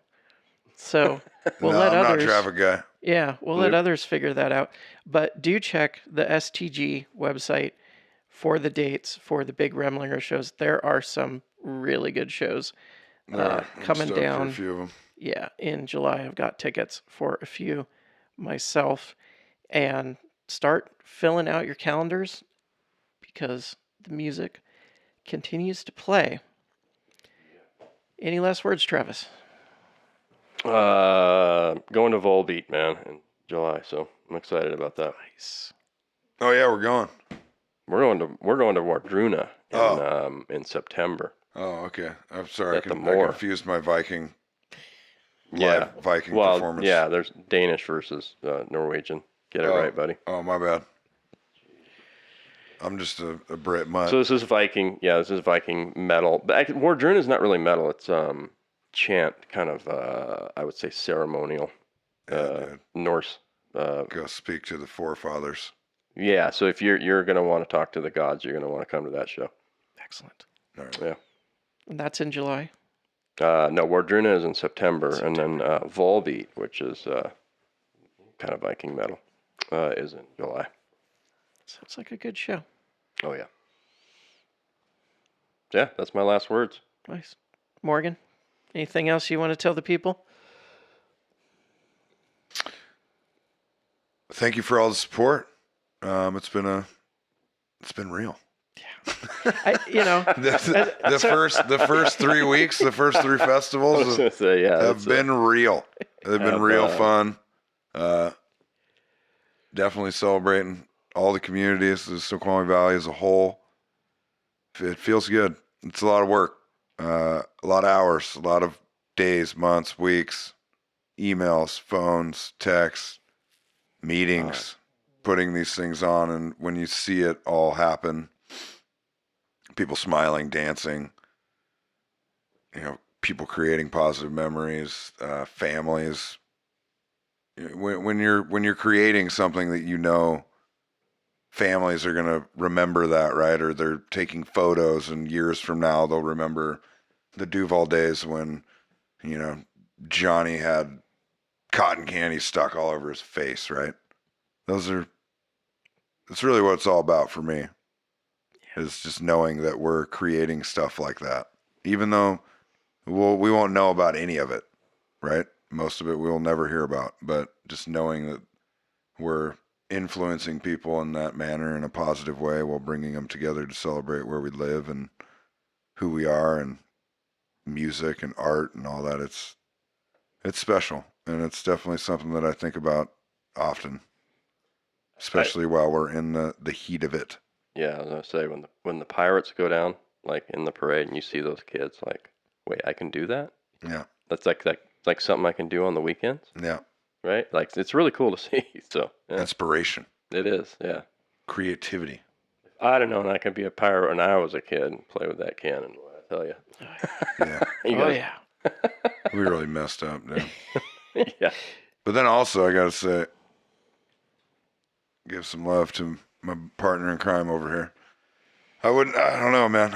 So we'll No, let I'm others. not a traffic guy. Yeah, we'll let others figure that out. But do check the STG website for the dates for the big Remlinger shows. There are some really good shows I'm coming stoked for down. a few of them. Yeah, in July. I've got tickets for a few myself. And start filling out your calendars because the music continues to play. Any last words, Travis? Going to Volbeat, man, in July, so I'm excited about that. Nice. Oh yeah, we're going. We're going to Wardruna in September. Oh, okay. I'm sorry. At the I Moor. confused my Viking. Yeah, Live Viking well, performance. yeah, there's Danish versus Norwegian. Get it right, buddy. Oh, my bad. I'm just a Brit mutt. So this is Viking. Yeah, this is Viking metal. But Wardruna is not really metal. It's chant, kind of. I would say ceremonial. dude. Norse. Go speak to the forefathers. Yeah. So if you're gonna want to talk to the gods, you're gonna want to come to that show. Excellent. All right. Yeah. And that's in July. No, Wardruna is in September, and then Volbeat, which is kind of Viking metal, is in July. Sounds like a good show. Oh yeah. Yeah, that's my last words. Nice. Morgan, anything else you want to tell the people? Thank you for all the support. It's been real. The first 3 weeks, the first 3 I festivals was gonna say, yeah, have been real. They've been real fun. Definitely celebrating all the communities, the Snoqualmie Valley as a whole. It feels good. It's a lot of work, a lot of hours, a lot of days, months, weeks, emails, phones, texts, meetings, putting these things on. And when you see it all happen, people smiling, dancing, people creating positive memories, families. When you're creating something that families are going to remember that, right? Or they're taking photos, and years from now they'll remember the Duval days when Johnny had cotton candy stuck all over his face, right? That's really what it's all about for me. Is just knowing that we're creating stuff like that, even though we won't know about any of it, right? Most of it we'll never hear about, but just knowing that we're influencing people in that manner in a positive way while bringing them together to celebrate where we live and who we are and music and art and all that. It's special, and it's definitely something that I think about often, especially while we're in the heat of it. Yeah, I was gonna say when the pirates go down, like in the parade, and you see those kids, like, wait, I can do that? Yeah. That's like something I can do on the weekends, Yeah. right? Like it's really cool to see. So yeah, Inspiration. it is. Yeah. Creativity. I don't know, and I could be a pirate when I was a kid and play with that cannon. Boy, I tell you. Yeah. Yeah. We really messed up, dude. Yeah. But then also, I gotta say, give some love to my partner in crime over here. I don't know, man.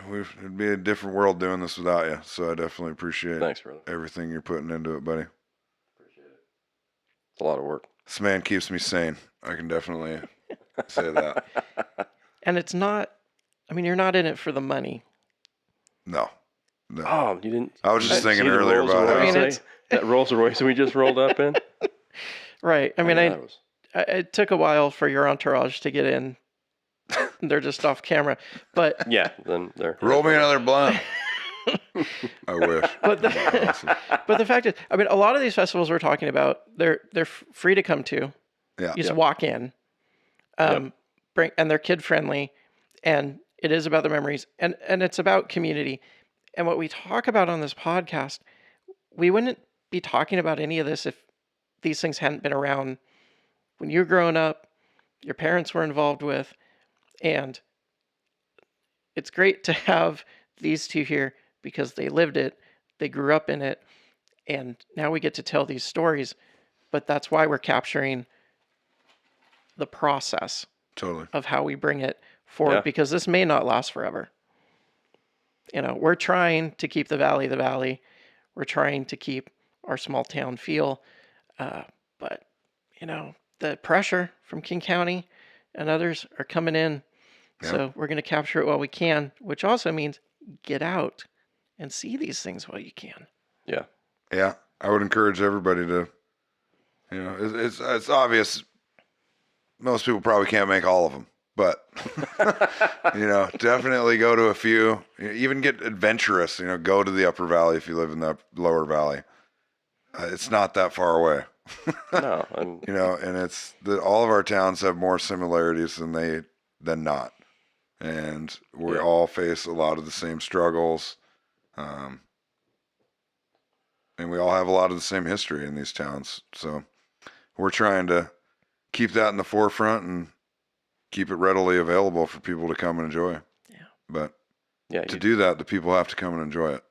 It'd be a different world doing this without you. So I definitely appreciate Thanks, brother. everything you're putting into it, buddy. Appreciate it. It's a lot of work. This man keeps me sane. I can definitely say that. And it's not, you're not in it for the money. No. Oh, you didn't. I was just see thinking the earlier Rolls about Royce, it's- that Rolls Royce we just rolled up in. Right. that was it took a while for your entourage to get in. They're just off camera, but Yeah, then they're Roll me another blunt. I wish. but the fact is, I mean, a lot of these festivals we're talking about, they're free to come to. Yeah. You just walk in, and they're kid friendly, and it is about the memories, and it's about community. And what we talk about on this podcast, we wouldn't be talking about any of this if these things hadn't been around when you were growing up, your parents were involved with, and it's great to have these two here because they lived it, they grew up in it, and now we get to tell these stories. But that's why we're capturing the process Totally. of how we bring it forward, because this may not last forever. You know, we're trying to keep the valley. We're trying to keep our small town feel. But, you know, the pressure from King County and others are coming in. Yep. So we're going to capture it while we can, which also means get out and see these things while you can. Yeah. Yeah. I would encourage everybody to, you know, it's obvious most people probably can't make all of them, but, you know, definitely go to a few. Even get adventurous, you know, go to the upper valley if you live in the lower valley. It's not that far away. No. You know, and it's all of our towns have more similarities than not. And we all face a lot of the same struggles. And we all have a lot of the same history in these towns. So we're trying to keep that in the forefront and keep it readily available for people to come and enjoy. Yeah. But to do that, the people have to come and enjoy it,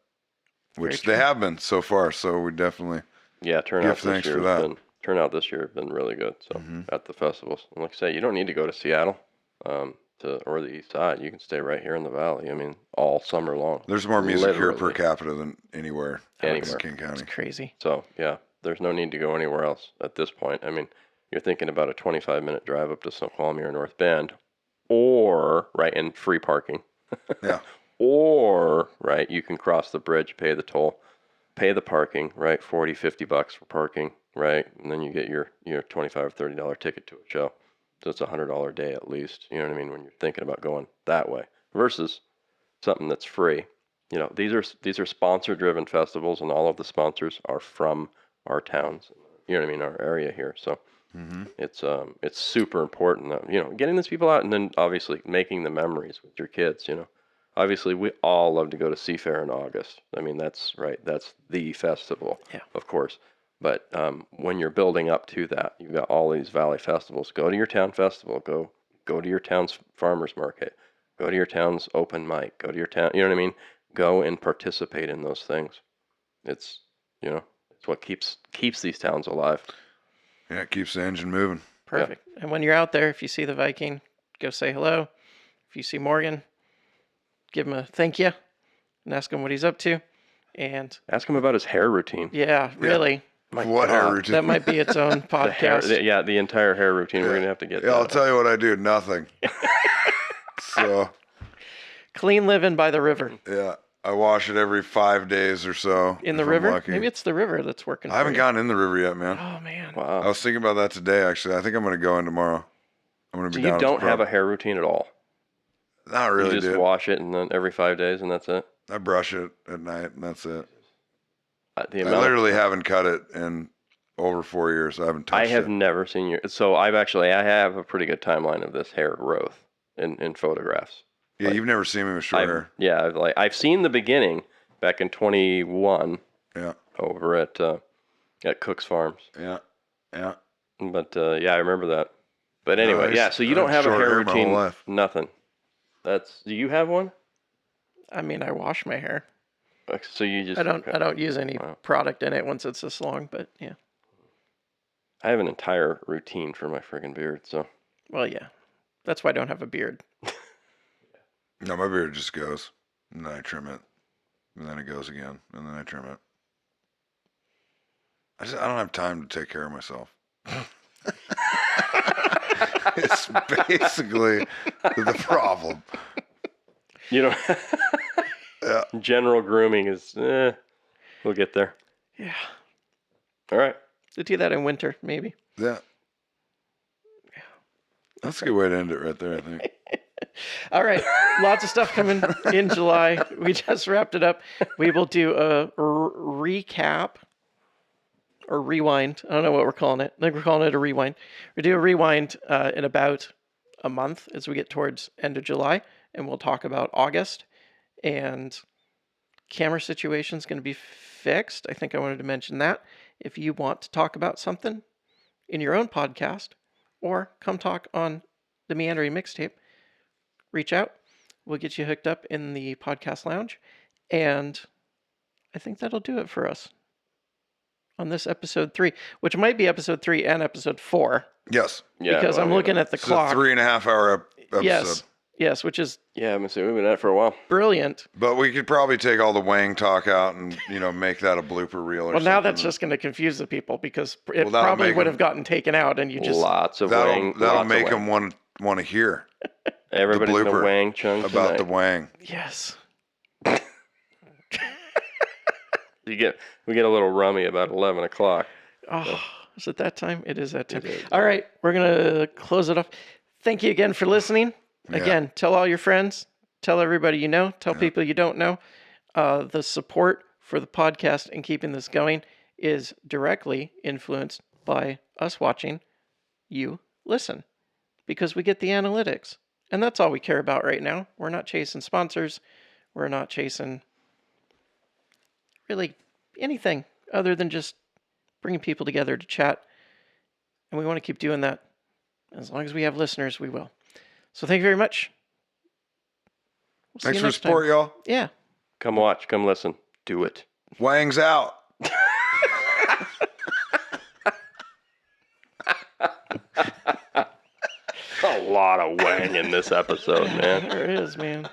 which they have been so far. So we definitely turnout give thanks for that. Turnout this year has been really good. So at the festivals, and like I say, you don't need to go to Seattle or the east side. You can stay right here in the valley. I mean, all summer long. There's more music here per capita than anywhere in King County. It's crazy. So yeah, there's no need to go anywhere else at this point. I mean, you're thinking about a 25-minute drive up to Snoqualmie or North Bend, or and free parking. Yeah. Or you can cross the bridge, pay the toll, pay the parking, $40, $50 for parking, and then you get your $25 or $30 ticket to a show. So it's $100 a day at least. You know what I mean? When you're thinking about going that way versus something that's free. You know, these are sponsor-driven festivals, and all of the sponsors are from our towns. You know what I mean? Our area here. So it's super important that, you know, getting these people out, and then obviously making the memories with your kids. You know, obviously we all love to go to Seafair in August. I mean, that's the festival, of course. But when you're building up to that, you've got all these valley festivals. Go to your town festival. Go to your town's farmers market. Go to your town's open mic. Go to your town. You know what I mean? Go and participate in those things. It's, you know, it's what keeps these towns alive. Yeah, it keeps the engine moving. Perfect. Yeah. And when you're out there, if you see the Viking, go say hello. If you see Morgan, give him a thank you and ask him what he's up to. And ask him about his hair routine. Yeah, really. Yeah. What hair routine? That might be its own podcast. The entire hair routine. We're going to have to get I'll tell you what I do. Nothing. So. Clean living by the river. Yeah. I wash it every 5 days or so. In the river? Maybe it's the river that's working. I haven't gotten in the river yet, man. Oh, man. Wow. I was thinking about that today, actually. I think I'm going to go in tomorrow. I'm going to be down. You don't have a hair routine at all? Not really, You just wash it and then every 5 days and that's it? I brush it at night and that's it. I literally haven't cut it in over 4 years. I haven't touched it. I have never seen your... So I have a pretty good timeline of this hair growth in photographs. Yeah, you've never seen me with short hair. Yeah, I've seen the beginning back in 21. Yeah. Over at Cook's Farms. Yeah. Yeah. But I remember that. But anyway, so you don't have a hair routine. My whole life. Nothing. Do you have one? I mean, I wash my hair. So you just... I don't use any product in it once it's this long, but yeah. I have an entire routine for my friggin' beard, so... Well, yeah. That's why I don't have a beard. No, my beard just goes, and then I trim it, and then it goes again, and then I trim it. I don't have time to take care of myself. It's basically the problem. You know, yeah. General grooming is, we'll get there. Yeah. All right. We'll do that in winter, maybe. Yeah. That's a good way to end it right there, I think. All right. Lots of stuff coming in July. We just wrapped it up. We will do a recap or rewind. I don't know what we're calling it. I think we're calling it a rewind. We do a rewind in about a month as we get towards end of July, and we'll talk about August. And camera situation is going to be fixed. I think I wanted to mention that. If you want to talk about something in your own podcast or come talk on the Meandering Mixtape, reach out. We'll get you hooked up in the podcast lounge. And I think that'll do it for us on this episode 3, which might be episode 3 and episode 4. Yes. Yeah, because I'm looking at the It's clock. a 3.5 hour episode. Yes, which is Yeah, I'm assuming we've been at it for a while. brilliant. But we could probably take all the Wang talk out and, make that a blooper reel or Well, something. now that's just going to confuse the people because it Well, that'll probably make would them- have gotten taken out and you just... Lots of That'll, Wang. that'll lots make of them Wang. want to hear Everybody's the in a blooper Wang chunk about the tonight. Wang. Yes. We get a little rummy about 11 o'clock. Oh, is it that time? It is that time. It is. All right, we're going to close it off. Thank you again for listening. Again, tell all your friends. Tell everybody you know. Tell people you don't know. The support for the podcast and keeping this going is directly influenced by us watching you listen because we get the analytics. And that's all we care about right now. We're not chasing sponsors. We're not chasing really anything other than just bringing people together to chat. And we want to keep doing that. As long as we have listeners, we will. So thank you very much. We'll see Thanks you for the next support, time. y'all. Yeah. Come watch. Come listen. Do it. Wang's out. A lot of Wang in this episode, man. There is, man.